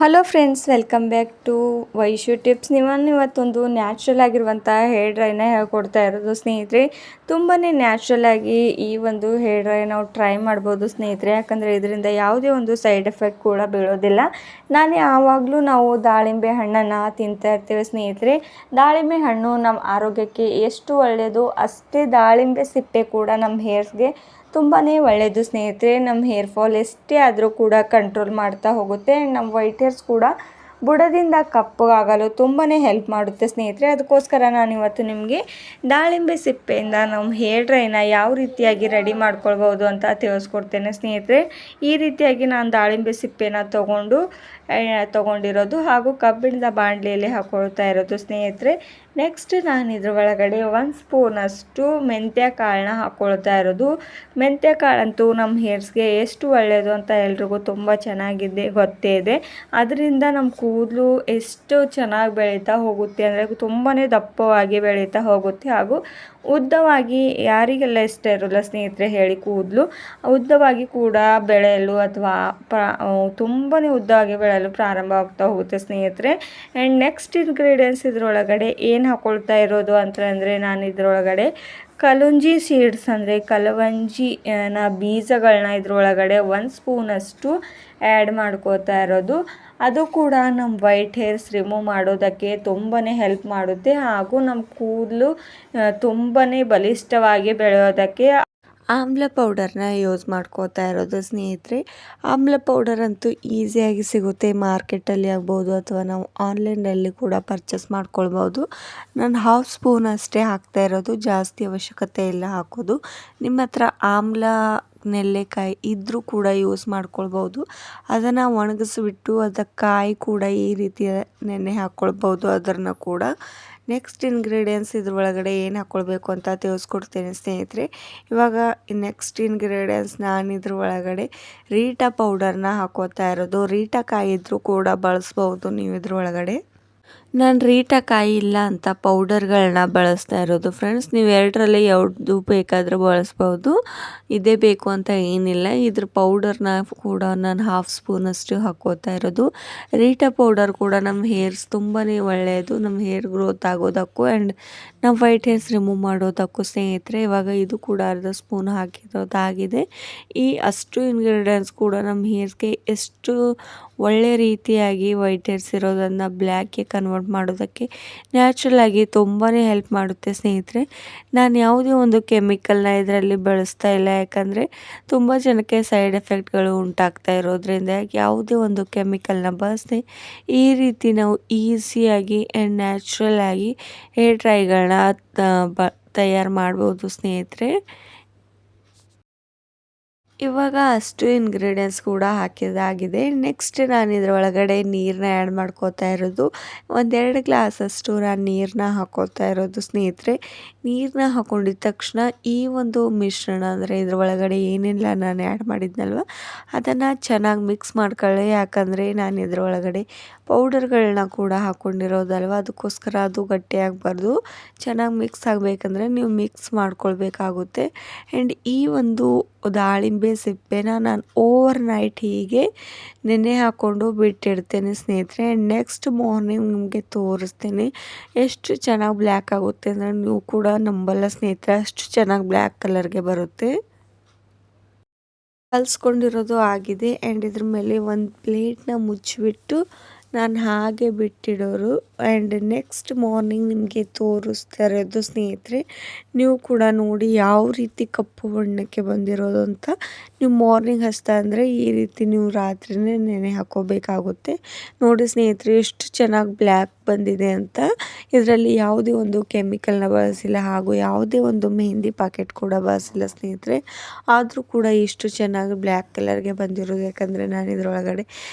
Hello friends, welcome back to Vaishu tips. ಇವತ್ತೊಂದು natural ಆಗಿರುವಂಥ hair ಡ್ರೈನ ಹೇಳ್ಕೊಡ್ತಾ ಇರೋದು ಸ್ನೇಹಿತರೆ. ತುಂಬಾ ನ್ಯಾಚುರಲ್ ಆಗಿ ಈ ಒಂದು ಹೇರ್ ಡ್ರೈ ನಾವು ಟ್ರೈ ಮಾಡ್ಬೋದು ಸ್ನೇಹಿತರೆ. ಯಾಕಂದರೆ ಇದರಿಂದ ಯಾವುದೇ ಒಂದು ಸೈಡ್ ಎಫೆಕ್ಟ್ ಕೂಡ ಬೀಳೋದಿಲ್ಲ. ನಾನು ಯಾವಾಗಲೂ ನಾವು ದಾಳಿಂಬೆ ಹಣ್ಣನ್ನು ತಿಂತಾ ಇರ್ತೀವಿ ಸ್ನೇಹಿತರೆ. ದಾಳಿಂಬೆ ಹಣ್ಣು ನಮ್ಮ ಆರೋಗ್ಯಕ್ಕೆ ಎಷ್ಟು ಒಳ್ಳೆಯದು, ಅಷ್ಟೇ ದಾಳಿಂಬೆ ಸಿಪ್ಪೆ ಕೂಡ ನಮ್ಮ ಹೇರ್ಸ್ಗೆ ತುಂಬಾ ಒಳ್ಳೆಯದು ಸ್ನೇಹಿತರೆ. ನಮ್ಮ ಹೇರ್ ಫಾಲ್ ಎಷ್ಟೇ ಆದರೂ ಕೂಡ ಕಂಟ್ರೋಲ್ ಮಾಡ್ತಾ ಹೋಗುತ್ತೆ. ನಮ್ಮ ವೈಟ್ ಹೇರ್ಸ್ ಕೂಡ ಬುಡದಿಂದ ಕಪ್ಪಗಾಗಲು ತುಂಬಾ ಹೆಲ್ಪ್ ಮಾಡುತ್ತೆ ಸ್ನೇಹಿತರೆ. ಅದಕ್ಕೋಸ್ಕರ ನಾನು ಇವತ್ತು ನಿಮಗೆ ದಾಳಿಂಬೆ ಸಿಪ್ಪೆಯಿಂದ ನಮ್ಮ ಹೇರ್ ಡ್ರೈನ ಯಾವ ರೀತಿಯಾಗಿ ರೆಡಿ ಮಾಡ್ಕೊಳ್ಬೋದು ಅಂತ ತಿಳಿಸ್ಕೊಡ್ತೇನೆ ಸ್ನೇಹಿತರೆ. ಈ ರೀತಿಯಾಗಿ ನಾನು ದಾಳಿಂಬೆ ಸಿಪ್ಪೆನ ತೊಗೊಂಡಿರೋದು ಹಾಗೂ ಕಬ್ಬಿಣದ ಬಾಣಲೆಯಲ್ಲಿ ಹಾಕೊಳ್ತಾ ಇರೋದು ಸ್ನೇಹಿತರೆ. ನೆಕ್ಸ್ಟ್ ನಾನು ಇದ್ರ ಒಳಗಡೆ 1 ಸ್ಪೂನಷ್ಟು ಮೆಂತ್ಯ ಕಾಳನ್ನ ಹಾಕ್ಕೊಳ್ತಾ ಇರೋದು. ಮೆಂತ್ಯ ಕಾಳಂತೂ ನಮ್ಮ ಹೇರ್ಸ್ಗೆ ಎಷ್ಟು ಒಳ್ಳೆಯದು ಅಂತ ಎಲ್ರಿಗೂ ತುಂಬ ಗೊತ್ತೇ ಇದೆ. ಅದರಿಂದ ನಮ್ಮ ಕೂದಲು ಎಷ್ಟು ಚೆನ್ನಾಗಿ ಬೆಳೀತಾ ಹೋಗುತ್ತೆ ಅಂದರೆ ತುಂಬಾ ದಪ್ಪವಾಗಿ ಬೆಳೀತಾ ಹೋಗುತ್ತೆ ಹಾಗೂ ಉದ್ದವಾಗಿ ಯಾರಿಗೆಲ್ಲ ಇಷ್ಟ ಇರೋಲ್ಲ ಸ್ನೇಹಿತರೆ ಹೇಳಿ ಕೂದಲು ಉದ್ದವಾಗಿ ಕೂಡ ಬೆಳೆಯಲು ಅಥವಾ ತುಂಬಾ ಉದ್ದವಾಗಿ ಬೆಳೆಯಲು ಪ್ರಾರಂಭ ಆಗ್ತಾ ಹೋಗುತ್ತೆ ಸ್ನೇಹಿತರೆ. ಆ್ಯಂಡ್ ನೆಕ್ಸ್ಟ್ ಇಂಗ್ರೀಡಿಯೆಂಟ್ಸ್ ಇದರೊಳಗಡೆ ಏನು ಹಾಕ್ಕೊಳ್ತಾ ಇರೋದು ಅಂತಂದರೆ, ನಾನು ಇದರೊಳಗಡೆ ಕಲುಂಜಿ ಸೀಡ್ಸ್ ಅಂದರೆ ಕಲವಂಜಿನ ಬೀಜಗಳನ್ನ ಇದರೊಳಗಡೆ 1 ಸ್ಪೂನಷ್ಟು ಆ್ಯಡ್ ಮಾಡ್ಕೋತಾ ಇರೋದು. ಅದು ಕೂಡ ನಮ್ಮ ವೈಟ್ ಹೇರ್ಸ್ ರಿಮೂವ್ ಮಾಡೋದಕ್ಕೆ ತುಂಬಾ ಹೆಲ್ಪ್ ಮಾಡುತ್ತೆ ಹಾಗೂ ನಮ್ಮ ಕೂದಲು ತುಂಬಾ ಬಲಿಷ್ಠವಾಗಿ ಬೆಳೆಯೋದಕ್ಕೆ ಆಮ್ಲ ಪೌಡರ್ನ ಯೂಸ್ ಮಾಡ್ಕೋತಾ ಇರೋದು ಸ್ನೇಹಿತರೆ. ಆಮ್ಲ ಪೌಡರ್ ಅಂತೂ ಈಸಿಯಾಗಿ ಸಿಗುತ್ತೆ ಮಾರ್ಕೆಟಲ್ಲಿ ಆಗ್ಬೋದು ಅಥವಾ ನಾವು ಆನ್ಲೈನಲ್ಲಿ ಕೂಡ ಪರ್ಚೇಸ್ ಮಾಡ್ಕೊಳ್ಬೋದು. ನಾನು 1/2 ಸ್ಪೂನ್ ಅಷ್ಟೇ ಹಾಕ್ತಾ ಇರೋದು, ಜಾಸ್ತಿ ಅವಶ್ಯಕತೆ ಇಲ್ಲ ಹಾಕೋದು. ನಿಮ್ಮ ಹತ್ರ ಆಮ್ಲ ನೆಲ್ಲೆಕಾಯಿ ಇದ್ದರೂ ಕೂಡ ಯೂಸ್ ಮಾಡ್ಕೊಳ್ಬೋದು. ಅದನ್ನು ಒಣಗಿಸ್ಬಿಟ್ಟು ಅದಕ್ಕೆ ಕಾಯಿ ಕೂಡ ಈ ರೀತಿ ನೆನೆ ಹಾಕ್ಕೊಳ್ಬೋದು ಅದನ್ನು ಕೂಡ. ನೆಕ್ಸ್ಟ್ ಇಂಗ್ರೀಡಿಯೆಂಟ್ಸ್ ಇದ್ರೊಳಗಡೆ ಏನು ಹಾಕ್ಕೊಳ್ಬೇಕು ಅಂತ ತಿಳಿಸ್ಕೊಡ್ತೇನೆ ಸ್ನೇಹಿತರೆ. ಇವಾಗ ನೆಕ್ಸ್ಟ್ ಇಂಗ್ರೀಡಿಯೆಂಟ್ಸ್ ನಾನು ಇದ್ರ ಒಳಗಡೆ ರೀಟಾ ಪೌಡರ್ನ ಹಾಕೋತಾ ಇರೋದು. ರೀಟಾ ಕಾಯಿ ಇದ್ದರೂ ಕೂಡ ಬಳಸ್ಬೋದು ನೀವು ಇದ್ರೊಳಗಡೆ. ನಾನು ರೀಟಾ ಕಾಯಿ ಇಲ್ಲ ಅಂತ ಪೌಡರ್ಗಳನ್ನ ಬಳಸ್ತಾ ಇರೋದು ಫ್ರೆಂಡ್ಸ್. ನೀವು ಎರಡರಲ್ಲಿ ಯಾವುದು ಬೇಕಾದರೂ ಬಳಸ್ಬೋದು, ಇದೇ ಬೇಕು ಅಂತ ಏನಿಲ್ಲ. ಇದ್ರ ಪೌಡರ್ನ ಕೂಡ ನಾನು 1/2 ಸ್ಪೂನಷ್ಟು ಹಾಕೋತಾ ಇರೋದು. ರೀಟಾ ಪೌಡರ್ ಕೂಡ ನಮ್ಮ ಹೇರ್ಸ್ ತುಂಬಾ ಒಳ್ಳೆಯದು, ನಮ್ಮ ಹೇರ್ ಗ್ರೋತ್ ಆಗೋದಕ್ಕೂ ಆ್ಯಂಡ್ ನಮ್ಮ ವೈಟ್ ಹೇರ್ಸ್ ರಿಮೂವ್ ಮಾಡೋದಕ್ಕೂ ಸ್ನೇಹಿತರೆ. ಇವಾಗ ಇದು ಕೂಡ 1/2 ಸ್ಪೂನ್ ಹಾಕಿರೋದಾಗಿದೆ. ಈ ಅಷ್ಟು ಇಂಗ್ರೀಡಿಯೆಂಟ್ಸ್ ಕೂಡ ನಮ್ಮ ಹೇರ್ಸ್ಗೆ ಎಷ್ಟು ಒಳ್ಳೆ ರೀತಿಯಾಗಿ ವೈಟ್ ಹೇರ್ಸ್ ಇರೋದನ್ನು ಬ್ಲ್ಯಾಕ್ಗೆ ಕನ್ವರ್ಟ್ ಮಾಡೋದಕ್ಕೆ ನ್ಯಾಚುರಲ್ ಆಗಿ ತುಂಬಾ ಹೆಲ್ಪ್ ಮಾಡುತ್ತೆ ಸ್ನೇಹಿತರೆ. ನಾನು ಯಾವುದೇ ಒಂದು ಕೆಮಿಕಲ್ನ ಇದರಲ್ಲಿ ಬಳಸ್ತಾ ಇಲ್ಲ, ಯಾಕಂದರೆ ತುಂಬ ಜನಕ್ಕೆ ಸೈಡ್ ಎಫೆಕ್ಟ್ಗಳು ಉಂಟಾಗ್ತಾ ಇರೋದ್ರಿಂದ ಯಾವುದೇ ಒಂದು ಕೆಮಿಕಲ್ನ ಬಳಸದೆ ಈ ರೀತಿ ನಾವು ಈಸಿಯಾಗಿ ಆ್ಯಂಡ್ ನ್ಯಾಚುರಲ್ ಆಗಿ ಹೇರ್ ಡ್ರೈಗಳನ್ನ ತಯಾರು ಮಾಡ್ಬೋದು ಸ್ನೇಹಿತರೆ. ಇವಾಗ ಅಷ್ಟು ಇಂಗ್ರೀಡಿಯೆಂಟ್ಸ್ ಕೂಡ ಹಾಕಿದಾಗಿದೆ. ನೆಕ್ಸ್ಟ್ ನಾನು ಇದರೊಳಗಡೆ ನೀರನ್ನ ಆ್ಯಡ್ ಮಾಡ್ಕೋತಾ ಇರೋದು. 1-2 ಗ್ಲಾಸಷ್ಟು ನಾನು ನೀರನ್ನ ಹಾಕೋತಾ ಇರೋದು ಸ್ನೇಹಿತರೆ. ನೀರನ್ನ ಹಾಕೊಂಡಿದ ತಕ್ಷಣ ಈ ಒಂದು ಮಿಶ್ರಣ ಅಂದರೆ ಇದರೊಳಗಡೆ ಏನೆಲ್ಲ ನಾನು ಆ್ಯಡ್ ಮಾಡಿದ್ನಲ್ವ ಅದನ್ನು ಚೆನ್ನಾಗಿ ಮಿಕ್ಸ್ ಮಾಡ್ಕೊಳ್ಳಿ. ಯಾಕಂದರೆ ನಾನು ಇದರೊಳಗಡೆ ಪೌಡರ್ಗಳನ್ನ ಕೂಡ ಹಾಕ್ಕೊಂಡಿರೋದಲ್ವ, ಅದಕ್ಕೋಸ್ಕರ ಅದು ಗಟ್ಟಿಯಾಗಬಾರ್ದು. ಚೆನ್ನಾಗಿ ಮಿಕ್ಸ್ ಆಗಬೇಕಂದ್ರೆ ನೀವು ಮಿಕ್ಸ್ ಮಾಡ್ಕೊಳ್ಬೇಕಾಗುತ್ತೆ. ಆ್ಯಂಡ್ ಈ ಒಂದು ದಾಳಿಂಬೆ ಸಿಪ್ಪೆನ ನಾನು ಓವರ್ ನೈಟ್ ಹೀಗೆ ನೆನೆ ಹಾಕ್ಕೊಂಡು ಬಿಟ್ಟಿಡ್ತೇನೆ ಸ್ನೇಹಿತರೆ. ನೆಕ್ಸ್ಟ್ ಮಾರ್ನಿಂಗ್ ನಿಮಗೆ ತೋರಿಸ್ತೇನೆ ಎಷ್ಟು ಚೆನ್ನಾಗಿ ಬ್ಲ್ಯಾಕ್ ಆಗುತ್ತೆ ಅಂದರೆ ನೀವು ಕೂಡ ನಂಬಲ್ಲ ಸ್ನೇಹಿತರೆ, ಅಷ್ಟು ಚೆನ್ನಾಗಿ ಬ್ಲ್ಯಾಕ್ ಕಲರ್ಗೆ ಬರುತ್ತೆ. ಕಲಿಸ್ಕೊಂಡಿರೋದು ಆಗಿದೆ ಆ್ಯಂಡ್ ಇದ್ರ ಮೇಲೆ ಒಂದು ಪ್ಲೇಟ್ನ ಮುಚ್ಚಿಬಿಟ್ಟು ನಾನು ಹಾಗೆ ಬಿಟ್ಟಿಡೋರು. ಆ್ಯಂಡ್ ನೆಕ್ಸ್ಟ್ ಮಾರ್ನಿಂಗ್ ನಿಮಗೆ ತೋರಿಸ್ತಾ ಇರೋದು ಸ್ನೇಹಿತರೆ. ನೀವು ಕೂಡ ನೋಡಿ ಯಾವ ರೀತಿ ಕಪ್ಪು ಬಣ್ಣಕ್ಕೆ ಬಂದಿರೋದು ಅಂತ. ನೀವು ಮಾರ್ನಿಂಗ್ ಹಚ್ತಾ ಅಂದರೆ ಈ ರೀತಿ ನೀವು ರಾತ್ರಿನೇ ನೆನೆ ಹಾಕೋಬೇಕಾಗುತ್ತೆ. ನೋಡಿ ಸ್ನೇಹಿತರೆ ಎಷ್ಟು ಚೆನ್ನಾಗಿ ಬ್ಲ್ಯಾಕ್ ಬಂದಿದೆ ಅಂತ. ಇದರಲ್ಲಿ ಯಾವುದೇ ಒಂದು ಕೆಮಿಕಲ್ನ ಬಳಸಿಲ್ಲ ಹಾಗೂ ಯಾವುದೇ ಒಂದು ಮೆಹಂದಿ ಪ್ಯಾಕೆಟ್ ಕೂಡ ಬಳಸಿಲ್ಲ ಸ್ನೇಹಿತರೆ. ಆದರೂ ಕೂಡ ಇಷ್ಟು ಚೆನ್ನಾಗಿ ಬ್ಲ್ಯಾಕ್ ಕಲರ್ಗೆ ಬಂದಿರೋದು ಯಾಕಂದರೆ ನಾನು ಇದರೊಳಗಡೆ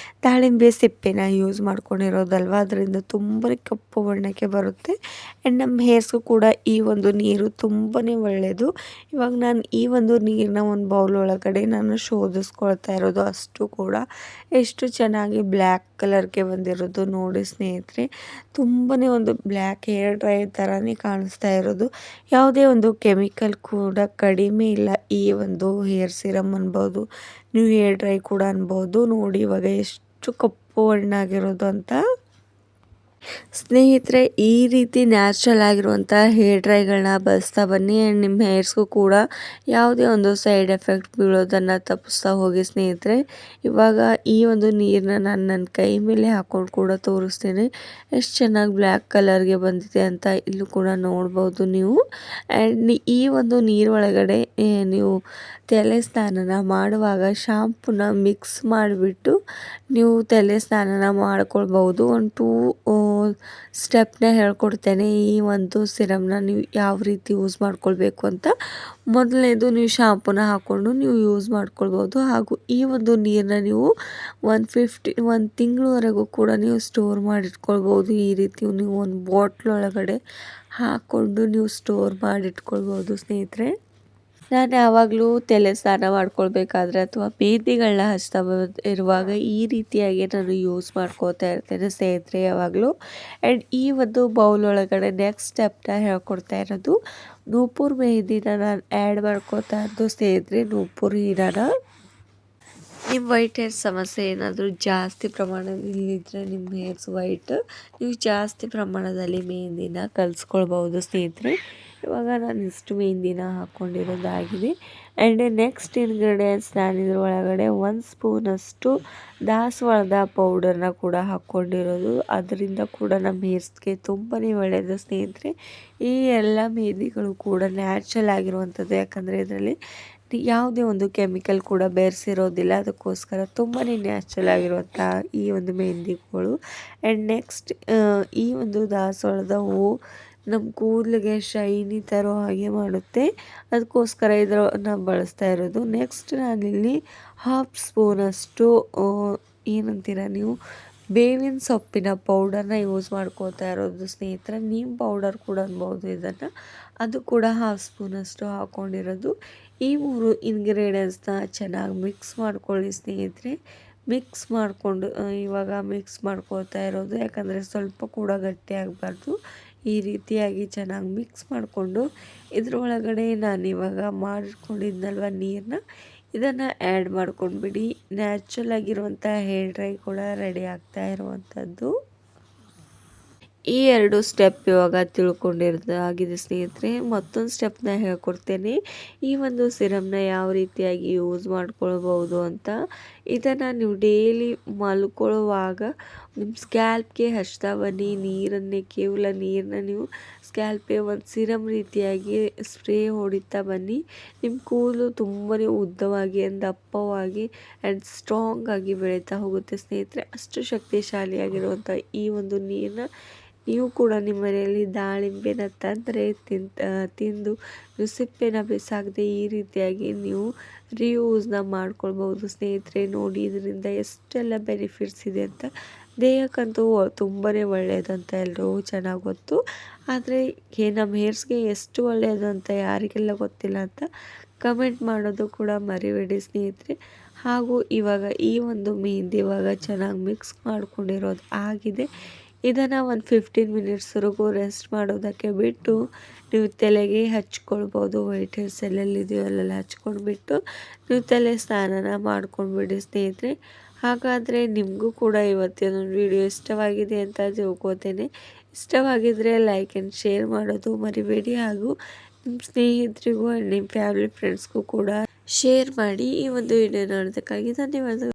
ದಾಳಿಂಬೆ ಸಿಪ್ಪೆನ ಯೂಸ್ ಮಾಡ್ಕೊಂಡಿರೋದಲ್ವ, ಅದರಿಂದ ತುಂಬ ಕಪ್ಪು ಬಣ್ಣಕ್ಕೆ ಬರುತ್ತೆ. ಆ್ಯಂಡ್ ನಮ್ಮ ಹೇರ್ಸ್ಗೂ ಕೂಡ ಈ ಒಂದು ನೀರು ತುಂಬಾ ಒಳ್ಳೆಯದು. ಇವಾಗ ನಾನು ಈ ಒಂದು ನೀರನ್ನ ಒಂದು ಬೌಲ್ ಒಳಗಡೆ ನಾನು ಶೋಧಿಸ್ಕೊಳ್ತಾ ಇರೋದು. ಅಷ್ಟು ಕೂಡ ಎಷ್ಟು ಚೆನ್ನಾಗಿ ಬ್ಲ್ಯಾಕ್ ಕಲರ್ಗೆ ಬಂದಿರೋದು ನೋಡಿ ಸ್ನೇಹಿತರೆ. ತುಂಬಾ ಒಂದು ಬ್ಲ್ಯಾಕ್ ಹೇರ್ ಡ್ರೈ ಥರನೇ ಕಾಣಿಸ್ತಾ ಇರೋದು. ಯಾವುದೇ ಒಂದು ಕೆಮಿಕಲ್ ಕೂಡ ಕಡಿಮೆ ಇಲ್ಲ ಈ ಒಂದು ಹೇರ್ ಸಿರಮ್ ಅನ್ಬೋದು, ನೀವು ಹೇರ್ ಡ್ರೈ ಕೂಡ ಅನ್ಬೋದು. ನೋಡಿ ಇವಾಗ ಎಷ್ಟು ಕಪ್ಪು ಕಪ್ಪು ಬಣ್ಣಾಗಿರೋದು ಅಂತ. ಸ್ನೇಹಿತರೆ, ಈ ರೀತಿ ನ್ಯಾಚುರಲ್ ಆಗಿರುವಂಥ ಹೇರ್ ಡ್ರೈಗಳನ್ನ ಬಳಸ್ತಾ ಬನ್ನಿ. ಆ್ಯಂಡ್ ನಿಮ್ಮ ಹೇರ್ಸ್ಗೂ ಕೂಡ ಯಾವುದೇ ಒಂದು ಸೈಡ್ ಎಫೆಕ್ಟ್ ಬೀಳೋದನ್ನು ತಪ್ಪಿಸ್ತಾ ಹೋಗಿ ಸ್ನೇಹಿತರೆ. ಇವಾಗ ಈ ಒಂದು ನೀರನ್ನ ನಾನು ನನ್ನ ಕೈ ಮೇಲೆ ಹಾಕ್ಕೊಂಡು ಕೂಡ ತೋರಿಸ್ತೀನಿ. ಎಷ್ಟು ಚೆನ್ನಾಗಿ ಬ್ಲ್ಯಾಕ್ ಕಲರ್ಗೆ ಬಂದಿದೆ ಅಂತ ಇಲ್ಲೂ ಕೂಡ ನೋಡ್ಬೋದು ನೀವು. ಆ್ಯಂಡ್ ಈ ಒಂದು ನೀರು ಒಳಗಡೆ ನೀವು ತಲೆ ಸ್ನಾನನ ಮಾಡುವಾಗ ಶಾಂಪೂನ ಮಿಕ್ಸ್ ಮಾಡಿಬಿಟ್ಟು ನೀವು ತಲೆ ಸ್ನಾನನ ಮಾಡ್ಕೊಳ್ಬೋದು. ಒಂದು 2 ಸ್ಟೆಪ್ನ ಹೇಳ್ಕೊಡ್ತೇನೆ. ಈ ಒಂದು ಸಿರಮ್ನ ನೀವು ಯಾವ ರೀತಿ ಯೂಸ್ ಮಾಡ್ಕೊಳ್ಬೇಕು ಅಂತ. ಮೊದಲನೇದು, ನೀವು ಶಾಂಪೂನ ಹಾಕ್ಕೊಂಡು ನೀವು ಯೂಸ್ ಮಾಡ್ಕೊಳ್ಬೋದು. ಹಾಗೂ ಈ ಒಂದು ನೀರನ್ನ ನೀವು 1 ತಿಂಗಳವರೆಗೂ ಕೂಡ ನೀವು ಸ್ಟೋರ್ ಮಾಡಿಟ್ಕೊಳ್ಬೋದು. ಈ ರೀತಿ ನೀವು ಒಂದು ಬಾಟ್ಲ್ ಒಳಗಡೆ ಹಾಕ್ಕೊಂಡು ನೀವು ಸ್ಟೋರ್ ಮಾಡಿಟ್ಕೊಳ್ಬೋದು ಸ್ನೇಹಿತರೆ. ನಾನು ಯಾವಾಗಲೂ ತಲೆ ಸ್ನಾನ ಮಾಡ್ಕೊಳ್ಬೇಕಾದ್ರೆ ಅಥವಾ ಮೆಹಂದಿಗಳನ್ನ ಹಚ್ತಾ ಇರುವಾಗ ಈ ರೀತಿಯಾಗಿ ನಾನು ಯೂಸ್ ಮಾಡ್ಕೋತಾ ಇರ್ತೇನೆ ಸ್ನೇಹಿತರೆ ಯಾವಾಗಲೂ. ಆ್ಯಂಡ್ ಈ ಒಂದು ಬೌಲ್ ಒಳಗಡೆ ನೆಕ್ಸ್ಟ್ ಸ್ಟೆಪ್ನ ಹೇಳ್ಕೊಡ್ತಾ ಇರೋದು, ನೂಪುರ್ ಮೆಹಂದಿನ ನಾನು ಆ್ಯಡ್ ಮಾಡ್ಕೋತಾ ಇದ್ದು ಸ್ನೇಹಿತರೆ. ನೂಪುರ್ ಹೀರಾನ ನಿಮ್ಮ ವೈಟ್ ಹೇರ್ ಸಮಸ್ಯೆ ಏನಾದರೂ ಜಾಸ್ತಿ ಪ್ರಮಾಣದಲ್ಲಿದ್ದರೆ, ನಿಮ್ಮ ಹೇರ್ಸ್ ವೈಟ್, ನೀವು ಜಾಸ್ತಿ ಪ್ರಮಾಣದಲ್ಲಿ ಮೆಹಂದಿನ ಕಲಿಸ್ಕೊಳ್ಬೋದು ಸ್ನೇಹಿತರೆ. ಇವಾಗ ನಾನು ಇಷ್ಟು ಮೆಹಂದಿನ ಹಾಕ್ಕೊಂಡಿರೋದಾಗಿದೆ. ಆ್ಯಂಡ್ ನೆಕ್ಸ್ಟ್ ಇಂಗ್ರೀಡಿಯೆಂಟ್ಸ್, ನಾನು ಇದ್ರ ಒಳಗಡೆ 1 ಸ್ಪೂನಷ್ಟು ದಾಸವಾಳದ ಪೌಡರ್ನ ಕೂಡ ಹಾಕ್ಕೊಂಡಿರೋದು. ಅದರಿಂದ ಕೂಡ ನಮ್ಮ ಹೇರ್ಸ್ಗೆ ತುಂಬಾ ಒಳ್ಳೆಯದು ಸ್ನೇಹಿತರೆ. ಈ ಎಲ್ಲ ಮೆಹಂದಿಗಳು ಕೂಡ ನ್ಯಾಚುರಲ್ ಆಗಿರುವಂಥದ್ದು, ಯಾಕಂದರೆ ಇದರಲ್ಲಿ ಯಾವುದೇ ಒಂದು ಕೆಮಿಕಲ್ ಕೂಡ ಬೆರೆಸಿರೋದಿಲ್ಲ. ಅದಕ್ಕೋಸ್ಕರ ತುಂಬಾ ನ್ಯಾಚುರಲ್ ಆಗಿರುವಂಥ ಈ ಒಂದು ಮೆಹಂದಿಗಳು. ಆ್ಯಂಡ್ ನೆಕ್ಸ್ಟ್, ಈ ಒಂದು ದಾಸವಾಳದ ಹೂವು ನಮ್ಮ ಕೂದಲಿಗೆ ಶೈನಿ ತರೋ ಹಾಗೆ ಮಾಡುತ್ತೆ. ಅದಕ್ಕೋಸ್ಕರ ಇದನ್ನು ಬಳಸ್ತಾ ಇರೋದು. ನೆಕ್ಸ್ಟ್ ನಾನಿಲ್ಲಿ 1/2 ಸ್ಪೂನಷ್ಟು ಏನಂತೀರ ನೀವು, ಬೇವಿನ ಸೊಪ್ಪಿನ ಪೌಡರ್ನ ಯೂಸ್ ಮಾಡ್ಕೋತಾ ಇರೋದು ಸ್ನೇಹಿತರೆ. ನೀಮ್ ಪೌಡರ್ ಕೂಡ ಅನ್ಬೋದು ಇದನ್ನು. ಅದು ಕೂಡ 1/2 ಸ್ಪೂನಷ್ಟು ಹಾಕ್ಕೊಂಡಿರೋದು. ಈ 3 ಇಂಗ್ರೀಡಿಯೆಂಟ್ಸ್ನ ಚೆನ್ನಾಗಿ ಮಿಕ್ಸ್ ಮಾಡ್ಕೊಳ್ಳಿ ಸ್ನೇಹಿತರೆ. ಮಿಕ್ಸ್ ಮಾಡಿಕೊಂಡು ಇವಾಗ ಮಿಕ್ಸ್ ಮಾಡ್ಕೊಳ್ತಾ ಇರೋದು, ಯಾಕಂದರೆ ಸ್ವಲ್ಪ ಕೂಡ ಗಟ್ಟಿ ಆಗಬಾರ್ದು. ಈ ರೀತಿಯಾಗಿ ಚೆನ್ನಾಗಿ ಮಿಕ್ಸ್ ಮಾಡಿಕೊಂಡು ಇದ್ರ ಒಳಗಡೆ ನಾನಿವಾಗ ಮಾಡಿಟ್ಕೊಂಡಿದ್ನಲ್ವ ನೀರನ್ನ, ಇದನ್ನು ಆ್ಯಡ್ ಮಾಡ್ಕೊಂಡ್ಬಿಡಿ. ನ್ಯಾಚುರಲ್ ಆಗಿರುವಂಥ ಹೇರ್ ಡ್ರೈ ಕೂಡ ರೆಡಿ ಆಗ್ತಾ ಇರುವಂಥದ್ದು. ಈ 2 ಸ್ಟೆಪ್ ಇವಾಗ ತಿಳ್ಕೊಂಡಿರೋದಾಗಿದೆ ಸ್ನೇಹಿತರೆ. ಮತ್ತೊಂದು ಸ್ಟೆಪ್ನ ಹೇಳ್ಕೊಡ್ತೇನೆ. ಈ ಒಂದು ಸಿರಮ್ನ ಯಾವ ರೀತಿಯಾಗಿ ಯೂಸ್ ಮಾಡ್ಕೊಳ್ಬೋದು ಅಂತ. ಇದನ್ನು ನೀವು ಡೈಲಿ ಮಲ್ಕೊಳ್ಳುವಾಗ ನಿಮ್ಮ ಸ್ಕ್ಯಾಲ್ಪ್ಗೆ ಹಚ್ತಾ ಬನ್ನಿ. ಕೇವಲ ನೀರನ್ನ ನೀವು ಸ್ಕ್ಯಾಲ್ಪ್ಗೆ ಒಂದು ಸಿರಮ್ ರೀತಿಯಾಗಿ ಸ್ಪ್ರೇ ಹೊಡಿತಾ ಬನ್ನಿ. ನಿಮ್ಮ ಕೂದಲು ತುಂಬಾ ಉದ್ದವಾಗಿ ದಪ್ಪವಾಗಿ ಆ್ಯಂಡ್ ಸ್ಟ್ರಾಂಗ್ ಆಗಿ ಬೆಳೀತಾ ಹೋಗುತ್ತೆ ಸ್ನೇಹಿತರೆ. ಅಷ್ಟು ಶಕ್ತಿಶಾಲಿಯಾಗಿರುವಂಥ ಈ ಒಂದು ನೀರನ್ನ ನೀವು ಕೂಡ ನಿಮ್ಮ ಮನೆಯಲ್ಲಿ ದಾಳಿಂಬೆನ ತಂದರೆ ತಿಂದು ನೀವು ಸಿಪ್ಪೆನ ಬಿಸಾಕದೆ ಈ ರೀತಿಯಾಗಿ ನೀವು ರಿಯೂಸ್ನ ಮಾಡ್ಕೊಳ್ಬೋದು ಸ್ನೇಹಿತರೆ. ನೋಡಿ ಇದರಿಂದ ಎಷ್ಟೆಲ್ಲ ಬೆನಿಫಿಟ್ಸ್ ಇದೆ ಅಂತ. ದೇಹಕ್ಕಂತೂ ತುಂಬಾ ಒಳ್ಳೆಯದು ಅಂತ ಎಲ್ಲರೂ ಚೆನ್ನಾಗಿ ಗೊತ್ತು. ಆದರೆ ನಮ್ಮ ಹೇರ್ಸ್ಗೆ ಎಷ್ಟು ಒಳ್ಳೆಯದು ಅಂತ ಯಾರಿಗೆಲ್ಲ ಗೊತ್ತಿಲ್ಲ ಅಂತ ಕಮೆಂಟ್ ಮಾಡೋದು ಕೂಡ ಮರಿಬೇಡಿ ಸ್ನೇಹಿತರೆ. ಹಾಗೂ ಇವಾಗ ಈ ಒಂದು ಮೆಹಂದಿ ಇವಾಗ ಚೆನ್ನಾಗಿ ಮಿಕ್ಸ್ ಮಾಡ್ಕೊಂಡಿರೋದು ಆಗಿದೆ. ಇದನ್ನು ಒಂದು 15 ಮಿನಿಟ್ಸ್ವರೆಗೂ ರೆಸ್ಟ್ ಮಾಡೋದಕ್ಕೆ ಬಿಟ್ಟು ನೀವು ತಲೆಗೆ ಹಚ್ಕೊಳ್ಬೋದು. ವೈಟ್ ಹೇರ್ಸ್ ಎಲ್ಲೆಲ್ಲಿದೆಯೋ ಅಲ್ಲೆಲ್ಲ ಹಚ್ಕೊಂಡ್ಬಿಟ್ಟು ನೀವು ತಲೆ ಸ್ನಾನನ ಮಾಡ್ಕೊಂಡ್ಬಿಡಿ ಸ್ನೇಹಿತರೆ. ಹಾಗಾದರೆ ನಿಮಗೂ ಕೂಡ ಇವತ್ತಿನ ವಿಡಿಯೋ ಇಷ್ಟವಾಗಿದೆ ಅಂತ ತಿಳ್ಕೊತೇನೆ. ಇಷ್ಟವಾಗಿದ್ದರೆ ಲೈಕ್ ಆ್ಯಂಡ್ ಶೇರ್ ಮಾಡೋದು ಮರಿಬೇಡಿ. ಹಾಗೂ ನಿಮ್ಮ ಸ್ನೇಹಿತರಿಗೂ ನಿಮ್ಮ ಫ್ಯಾಮಿಲಿ ಫ್ರೆಂಡ್ಸ್ಗೂ ಕೂಡ ಶೇರ್ ಮಾಡಿ. ಈ ಒಂದು ವಿಡಿಯೋ ನೋಡೋದಕ್ಕಾಗಿ ಧನ್ಯವಾದಗಳು.